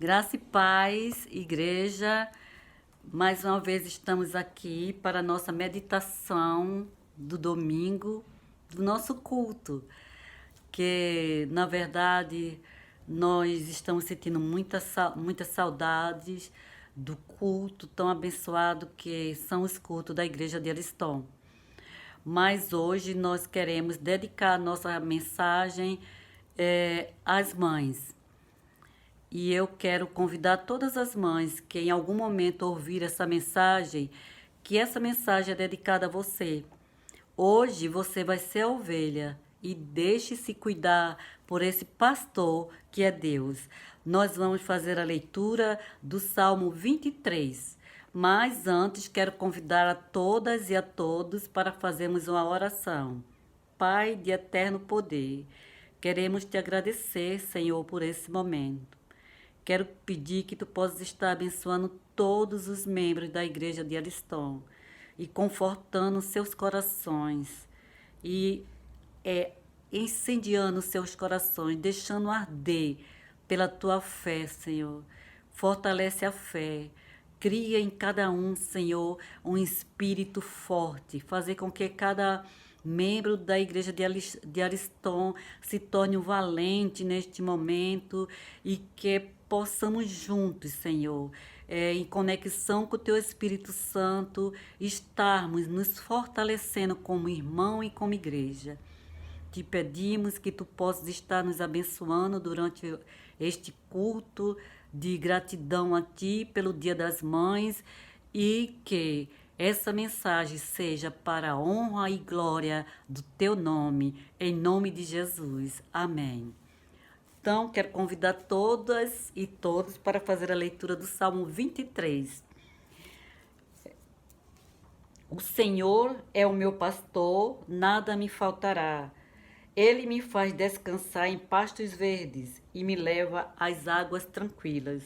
Graça e paz, igreja. Mais uma vez estamos aqui para a nossa meditação do domingo, do nosso culto, que na verdade nós estamos sentindo muitas saudades do culto tão abençoado que são os cultos da igreja de Ariston. Mas hoje nós queremos dedicar a nossa mensagem às mães. E eu quero convidar todas as mães que em algum momento ouvir essa mensagem, que essa mensagem é dedicada a você. Hoje você vai ser a ovelha e deixe-se cuidar por esse pastor que é Deus. Nós vamos fazer a leitura do Salmo 23. Mas antes quero convidar a todas e a todos para fazermos uma oração. Pai de eterno poder, queremos te agradecer, Senhor, por esse momento. Quero pedir que tu possas estar abençoando todos os membros da igreja de Ariston e confortando seus corações e incendiando seus corações, deixando arder pela tua fé, Senhor. Fortalece a fé. Cria em cada um, Senhor, um espírito forte. Fazer com que cada membro da igreja de Ariston se torne um valente neste momento e que possamos juntos, Senhor, em conexão com o Teu Espírito Santo, estarmos nos fortalecendo como irmão e como igreja. Te pedimos que Tu possas estar nos abençoando durante este culto de gratidão a Ti pelo Dia das Mães e que essa mensagem seja para a honra e glória do Teu nome, em nome de Jesus. Amém. Então, quero convidar todas e todos para fazer a leitura do Salmo 23. O Senhor é o meu pastor, nada me faltará. Ele me faz descansar em pastos verdes e me leva às águas tranquilas.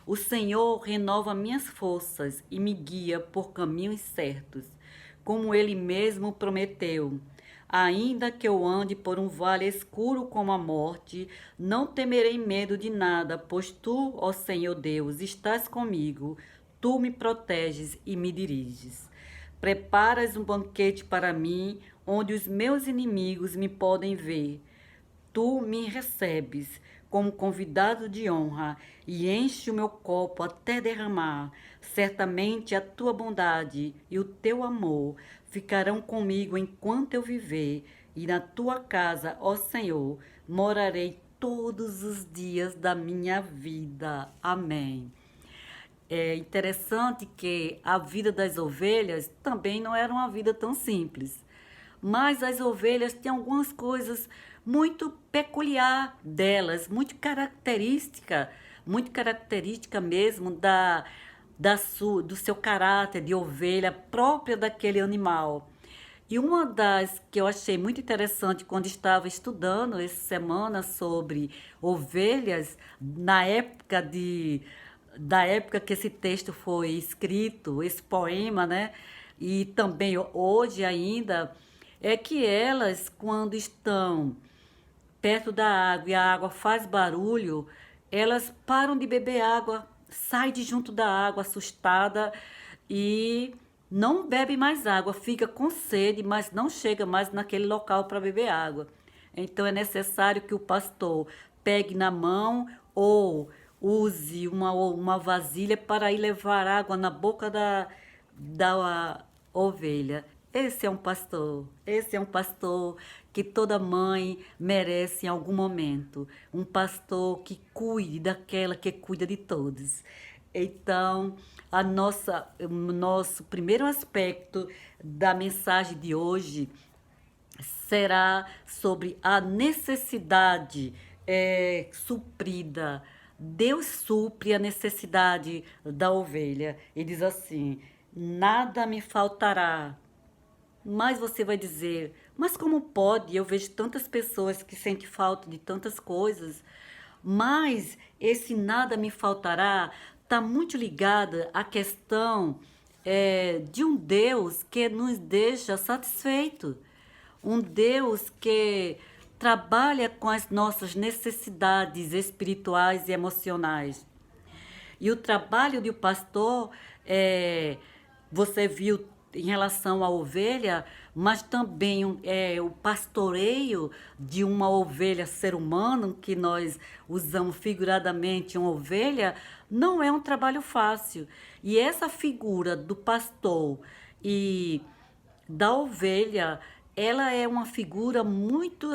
O Senhor renova minhas forças e me guia por caminhos certos, como Ele mesmo prometeu. Ainda que eu ande por um vale escuro como a morte, não temerei medo de nada, pois tu, ó Senhor Deus, estás comigo. Tu me proteges e me diriges. Preparas um banquete para mim, onde os meus inimigos me podem ver. Tu me recebes como convidado de honra e enche o meu copo até derramar. Certamente a tua bondade e o teu amor ficarão comigo enquanto eu viver, e na tua casa, ó Senhor, morarei todos os dias da minha vida. Amém. É interessante que a vida das ovelhas também não era uma vida tão simples. Mas as ovelhas têm algumas coisas muito peculiar delas, muito característica mesmo do seu caráter de ovelha própria daquele animal. E uma das que eu achei muito interessante quando estava estudando essa semana sobre ovelhas, da época que esse texto foi escrito, esse poema, né? E também hoje ainda, é que elas, quando estão perto da água e a água faz barulho, elas param de beber água, saem de junto da água assustada e não bebe mais água, fica com sede, mas não chega mais naquele local para beber água. Então é necessário que o pastor pegue na mão ou use uma vasilha para ir levar água na boca da ovelha. Esse é um pastor que toda mãe merece em algum momento. Um pastor que cuide daquela que cuida de todos. Então, o nosso primeiro aspecto da mensagem de hoje será sobre a necessidade suprida. Deus supre a necessidade da ovelha. Ele diz assim: nada me faltará. Mas você vai dizer, mas como pode? Eu vejo tantas pessoas que sentem falta de tantas coisas. Mas esse nada me faltará está muito ligada à questão de um Deus que nos deixa satisfeito. Um Deus que trabalha com as nossas necessidades espirituais e emocionais. E o trabalho do pastor, você viu em relação à ovelha, mas também o pastoreio de uma ovelha ser humano, que nós usamos figuradamente uma ovelha, não é um trabalho fácil. E essa figura do pastor e da ovelha, ela é uma figura muito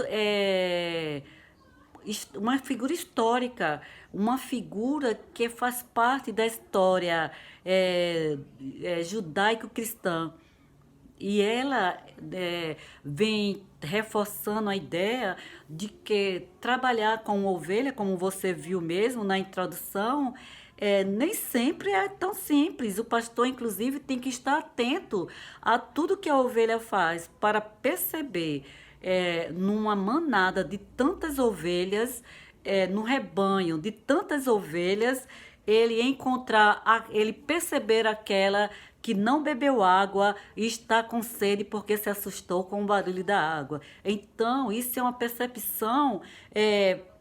uma figura histórica, uma figura que faz parte da história judaico-cristã. E ela vem reforçando a ideia de que trabalhar com ovelha, como você viu mesmo na introdução, nem sempre é tão simples. O pastor, inclusive, tem que estar atento a tudo que a ovelha faz para perceber, numa manada de tantas ovelhas, no rebanho de tantas ovelhas, ele encontrar, ele perceber aquela que não bebeu água e está com sede porque se assustou com o barulho da água. Então, isso é uma percepção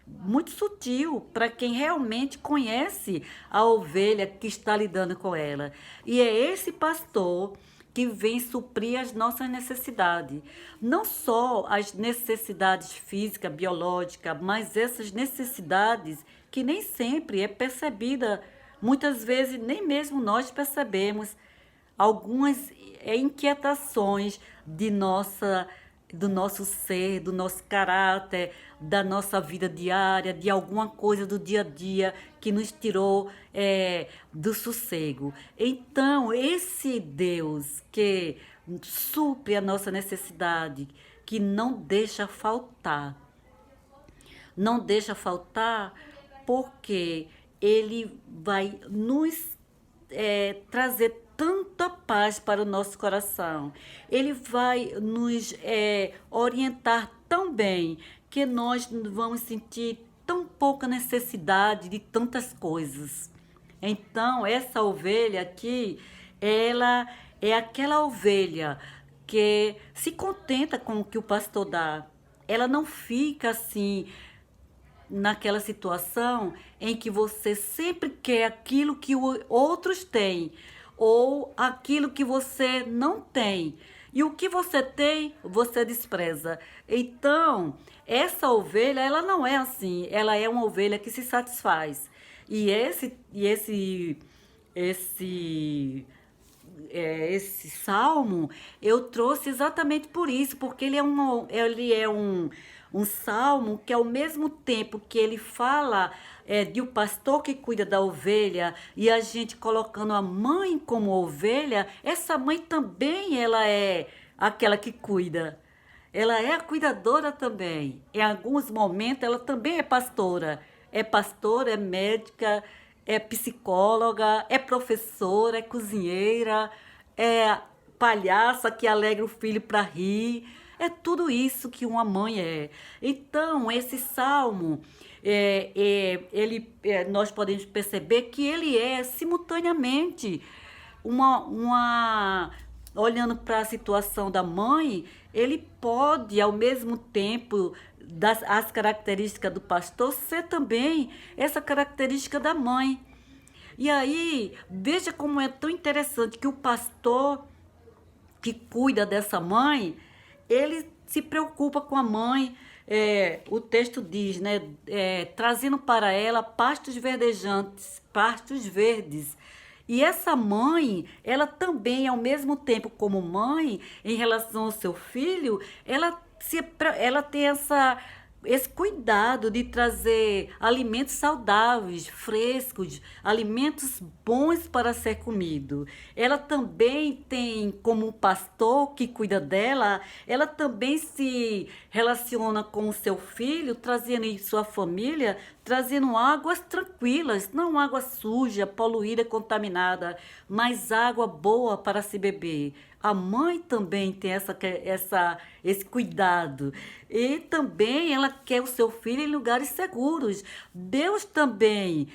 muito sutil para quem realmente conhece a ovelha que está lidando com ela. E é esse pastor que vem suprir as nossas necessidades. Não só as necessidades físicas, biológicas, mas essas necessidades que nem sempre é percebida. Muitas vezes nem mesmo nós percebemos algumas inquietações do nosso ser, do nosso caráter, da nossa vida diária, de alguma coisa do dia a dia que nos tirou do sossego. Então, esse Deus que supre a nossa necessidade, que não deixa faltar, porque Ele vai nos trazer tanta paz para o nosso coração. Ele vai nos orientar tão bem que nós vamos sentir tão pouca necessidade de tantas coisas. Então, essa ovelha aqui, ela é aquela ovelha que se contenta com o que o pastor dá. Ela não fica assim naquela situação em que você sempre quer aquilo que outros têm ou aquilo que você não tem. E o que você tem, você despreza. Então, essa ovelha, ela não é assim. Ela é uma ovelha que se satisfaz. Esse salmo eu trouxe exatamente por isso, porque ele é um salmo que, ao mesmo tempo que ele fala de um pastor que cuida da ovelha e a gente colocando a mãe como ovelha, essa mãe também ela é aquela que cuida. Ela é a cuidadora também. Em alguns momentos ela também é pastora. É pastora, é médica, é psicóloga, é professora, é cozinheira, é palhaça que alegra o filho para rir. É tudo isso que uma mãe é. Então, esse salmo, nós podemos perceber que ele é simultaneamente olhando para a situação da mãe, ele pode, ao mesmo tempo, as características do pastor, ser também essa característica da mãe. E aí, veja como é tão interessante que o pastor que cuida dessa mãe, ele se preocupa com a mãe. O texto diz, né? Trazendo para ela pastos verdejantes, pastos verdes. E essa mãe, ela também, ao mesmo tempo como mãe, em relação ao seu filho, ela tem esse cuidado de trazer alimentos saudáveis, frescos, alimentos bons para ser comido. Ela também tem, como um pastor que cuida dela, ela também se relaciona com o seu filho, trazendo em sua família, trazendo águas tranquilas, não água suja, poluída, contaminada, mas água boa para se beber. A mãe também tem esse cuidado. E também ela quer o seu filho em lugares seguros. Deus também,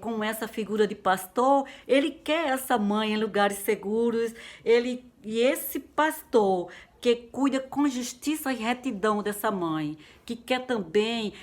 com essa figura de pastor, ele quer essa mãe em lugares seguros. E esse pastor que cuida com justiça e retidão dessa mãe, que quer também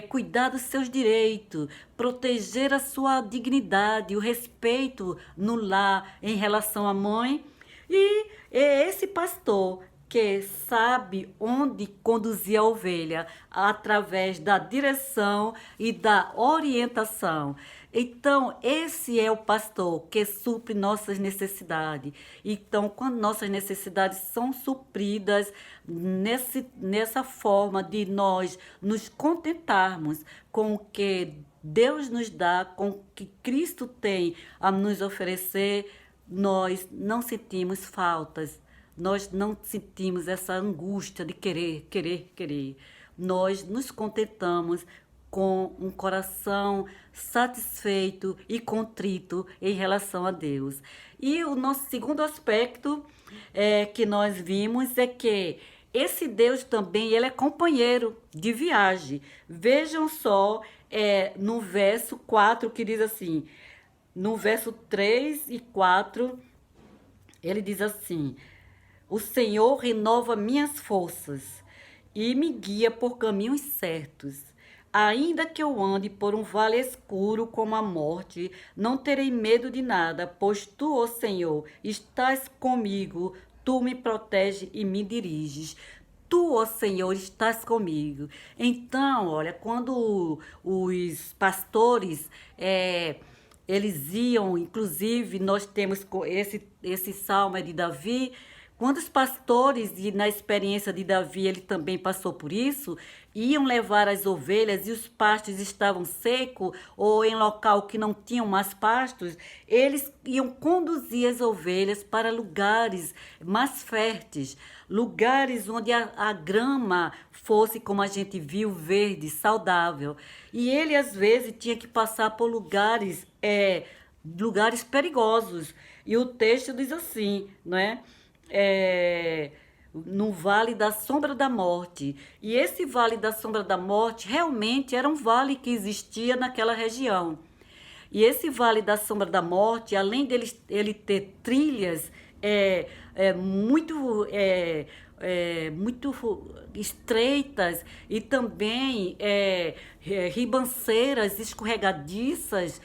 cuidar dos seus direitos, proteger a sua dignidade, o respeito no lar em relação à mãe. E é esse pastor que sabe onde conduzir a ovelha através da direção e da orientação. Então, esse é o pastor que supre nossas necessidades. Então, quando nossas necessidades são supridas nessa forma de nós nos contentarmos com o que Deus nos dá, com o que Cristo tem a nos oferecer, nós não sentimos faltas, nós não sentimos essa angústia de querer, querer, querer. Nós nos contentamos com um coração satisfeito e contrito em relação a Deus. E o nosso segundo aspecto que nós vimos é que esse Deus também ele é companheiro de viagem. Vejam só no verso 4 que diz assim, no verso 3 e 4, ele diz assim: o Senhor renova minhas forças e me guia por caminhos certos. Ainda que eu ande por um vale escuro como a morte, não terei medo de nada, pois tu, ó Senhor, estás comigo, tu me proteges e me diriges. Tu, ó Senhor, estás comigo. Então, olha, quando os pastores eles iam, inclusive, nós temos esse salmo de Davi. Quando os pastores, e na experiência de Davi, ele também passou por isso, iam levar as ovelhas e os pastos estavam secos, ou em local que não tinham mais pastos, eles iam conduzir as ovelhas para lugares mais férteis, lugares onde a grama fosse, como a gente viu, verde, saudável. E ele, às vezes, tinha que passar por lugares perigosos. E o texto diz assim, não é? No vale da sombra da morte. E esse vale da sombra da morte realmente era um vale que existia naquela região. E esse vale da sombra da morte, além ele ter trilhas muito estreitas e também ribanceiras escorregadias,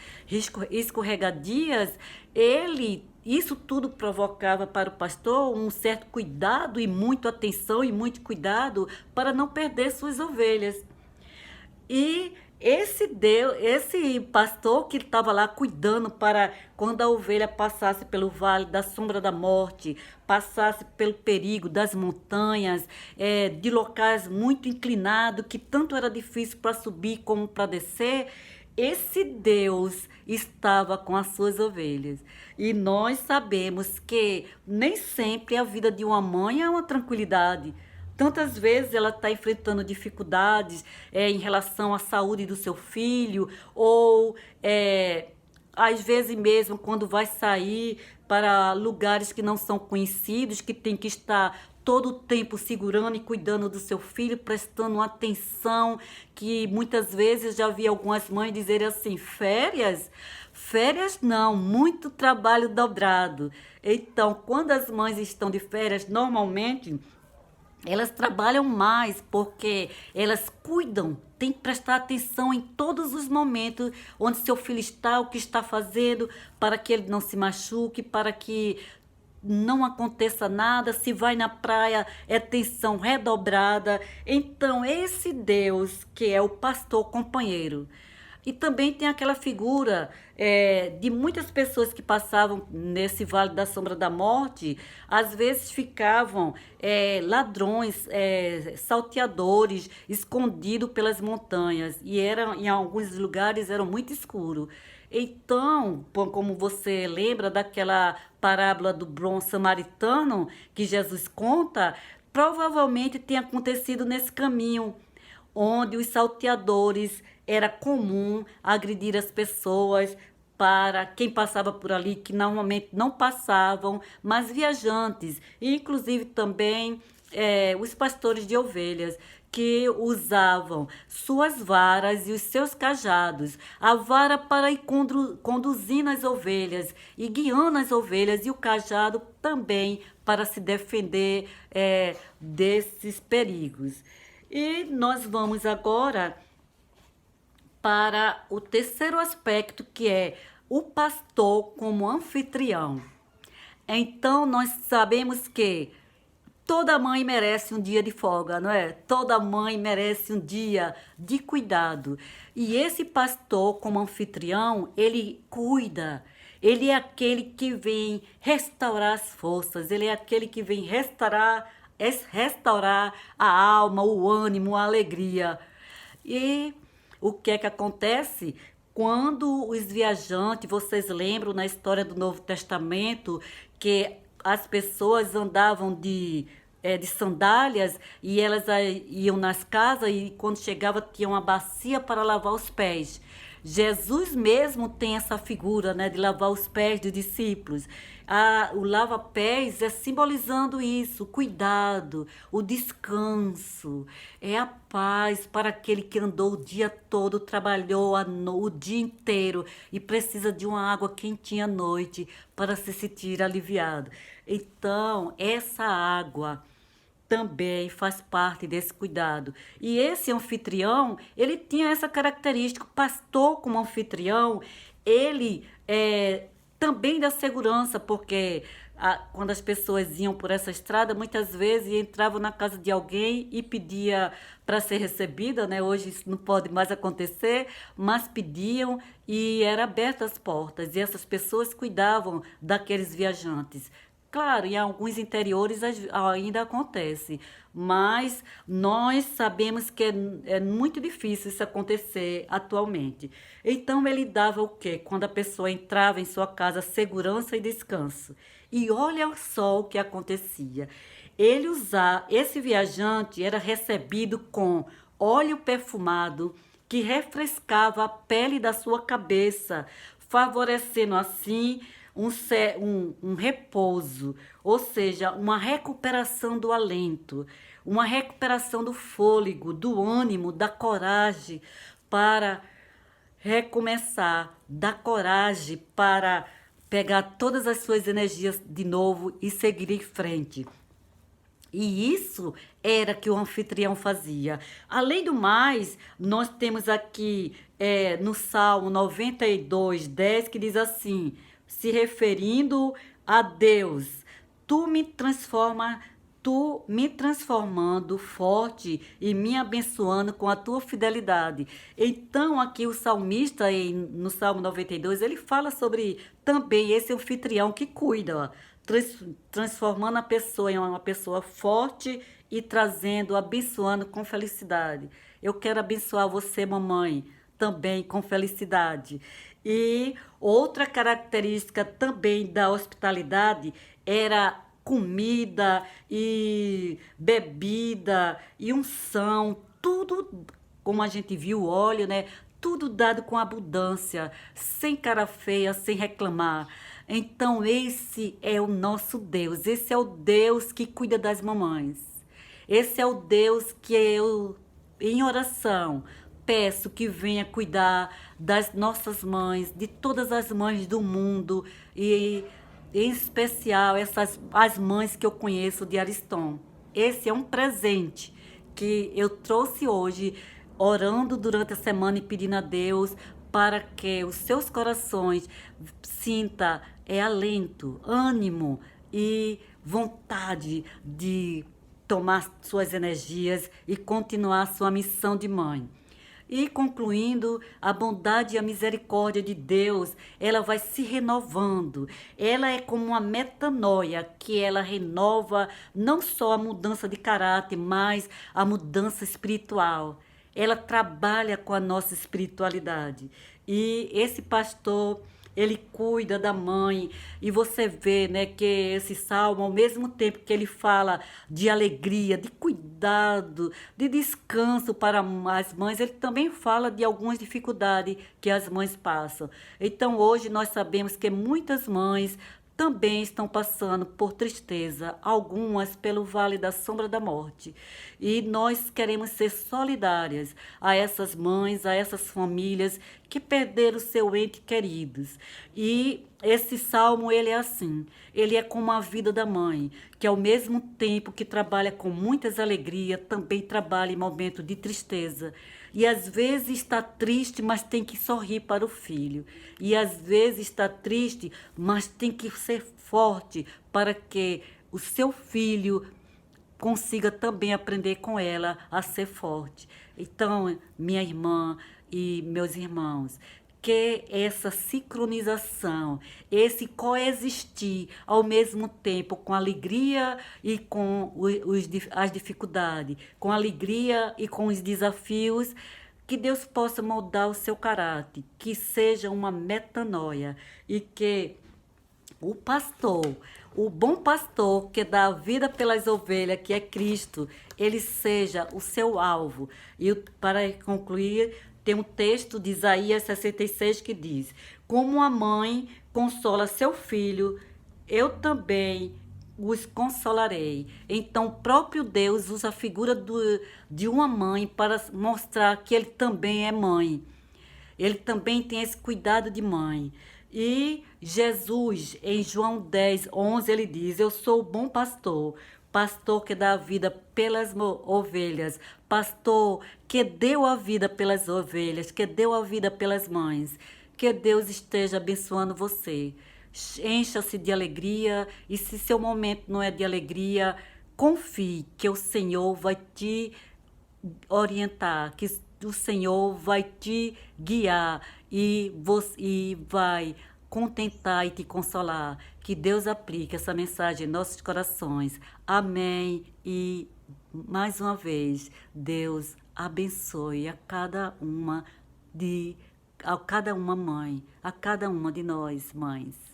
isso tudo provocava para o pastor um certo cuidado e muita atenção e muito cuidado para não perder suas ovelhas. E esse pastor que estava lá cuidando para quando a ovelha passasse pelo vale da sombra da morte, passasse pelo perigo das montanhas, de locais muito inclinados, que tanto era difícil para subir como para descer, esse Deus estava com as suas ovelhas. E nós sabemos que nem sempre a vida de uma mãe é uma tranquilidade. Tantas vezes ela está enfrentando dificuldades em relação à saúde do seu filho, ou às vezes mesmo quando vai sair para lugares que não são conhecidos, que tem que estar todo o tempo segurando e cuidando do seu filho, prestando atenção, que muitas vezes já vi algumas mães dizerem assim, férias? Férias não, muito trabalho dobrado. Então, quando as mães estão de férias, normalmente elas trabalham mais porque elas cuidam, tem que prestar atenção em todos os momentos onde seu filho está, o que está fazendo, para que ele não se machuque, para que não aconteça nada. Se vai na praia, é atenção redobrada. Então, esse Deus que é o pastor companheiro. E também tem aquela figura de muitas pessoas que passavam nesse vale da sombra da morte, às vezes ficavam ladrões, salteadores, escondidos pelas montanhas, e em alguns lugares eram muito escuros. Então, como você lembra daquela parábola do bom samaritano que Jesus conta, provavelmente tem acontecido nesse caminho, onde os salteadores era comum agredir as pessoas, para quem passava por ali, que normalmente não passavam, mas viajantes, e inclusive também os pastores de ovelhas, que usavam suas varas e os seus cajados, a vara para ir conduzindo as ovelhas e guiando as ovelhas, e o cajado também para se defender desses perigos. E nós vamos agora para o terceiro aspecto, que é o pastor como anfitrião. Então, nós sabemos que toda mãe merece um dia de folga, não é? Toda mãe merece um dia de cuidado. E esse pastor, como anfitrião, ele cuida. Ele é aquele que vem restaurar as forças. Ele é aquele que vem restaurar a alma, o ânimo, a alegria. E o que é que acontece? Quando os viajantes, vocês lembram na história do Novo Testamento, que as pessoas andavam de sandálias e elas iam nas casas e quando chegava tinha uma bacia para lavar os pés. Jesus mesmo tem essa figura, né, de lavar os pés dos discípulos. O lava-pés é simbolizando isso, o cuidado, o descanso, é a paz para aquele que andou o dia todo, trabalhou o dia inteiro e precisa de uma água quentinha à noite para se sentir aliviado. Então, essa água também faz parte desse cuidado. E esse anfitrião, ele tinha essa característica. O pastor, como anfitrião, ele também dá segurança, porque quando as pessoas iam por essa estrada, muitas vezes entravam na casa de alguém e pedia para ser recebida, né? Hoje isso não pode mais acontecer, mas pediam e eram abertas as portas, e essas pessoas cuidavam daqueles viajantes. Claro, em alguns interiores ainda acontece, mas nós sabemos que é muito difícil isso acontecer atualmente. Então ele dava o quê? Quando a pessoa entrava em sua casa, segurança e descanso. E olha só o que acontecia. Esse viajante era recebido com óleo perfumado que refrescava a pele da sua cabeça, favorecendo assim um repouso, ou seja, uma recuperação do alento, uma recuperação do fôlego, do ânimo, da coragem para recomeçar, da coragem para pegar todas as suas energias de novo e seguir em frente. E isso era que o anfitrião fazia. Além do mais, nós temos aqui no Salmo 92:10, que diz assim, se referindo a Deus, tu me transformando forte e me abençoando com a tua fidelidade. Então, aqui o salmista, no Salmo 92, ele fala sobre também esse anfitrião que cuida, ó, transformando a pessoa em uma pessoa forte e trazendo, abençoando com felicidade. Eu quero abençoar você, mamãe, também com felicidade. E outra característica também da hospitalidade era comida e bebida e unção, tudo, como a gente viu, óleo, né? Tudo dado com abundância, sem cara feia, sem reclamar. Então, esse é o nosso Deus, esse é o Deus que cuida das mamães. Esse é o Deus que eu, em oração, peço que venha cuidar das nossas mães, de todas as mães do mundo e em especial as mães que eu conheço de Ariston. Esse é um presente que eu trouxe hoje, orando durante a semana e pedindo a Deus para que os seus corações sinta alento, ânimo e vontade de tomar suas energias e continuar sua missão de mãe. E concluindo, a bondade e a misericórdia de Deus, ela vai se renovando. Ela é como uma metanoia, que ela renova não só a mudança de caráter, mas a mudança espiritual. Ela trabalha com a nossa espiritualidade. E esse pastor, ele cuida da mãe, e você vê, né, que esse salmo, ao mesmo tempo que ele fala de alegria, de cuidado, de descanso para as mães, ele também fala de algumas dificuldades que as mães passam. Então, hoje nós sabemos que muitas mães também estão passando por tristeza, algumas pelo vale da sombra da morte. E nós queremos ser solidárias a essas mães, a essas famílias que perderam seu ente queridos. E esse salmo, ele é assim, ele é como a vida da mãe, que ao mesmo tempo que trabalha com muitas alegrias, também trabalha em momentos de tristeza. E às vezes está triste, mas tem que sorrir para o filho. E às vezes está triste, mas tem que ser forte para que o seu filho consiga também aprender com ela a ser forte. Então, minha irmã e meus irmãos, que essa sincronização, esse coexistir ao mesmo tempo com alegria e com as dificuldades, com alegria e com os desafios, que Deus possa moldar o seu caráter, que seja uma metanoia e que o pastor, o bom pastor que dá a vida pelas ovelhas, que é Cristo, ele seja o seu alvo. E para concluir, tem um texto de Isaías 66 que diz: como a mãe consola seu filho, eu também os consolarei. Então, o próprio Deus usa a figura de uma mãe para mostrar que ele também é mãe. Ele também tem esse cuidado de mãe. E Jesus, em João 10:11, ele diz: eu sou o bom pastor, pastor que dá a vida pelas ovelhas, pastor que deu a vida pelas ovelhas, que deu a vida pelas mães. Que Deus esteja abençoando você. Encha-se de alegria, e se seu momento não é de alegria, confie que o Senhor vai te orientar, que o Senhor vai te guiar e vai contentar e te consolar. Que Deus aplique essa mensagem em nossos corações. Amém. E mais uma vez, Deus abençoe a cada uma mãe, a cada uma de nós, mães.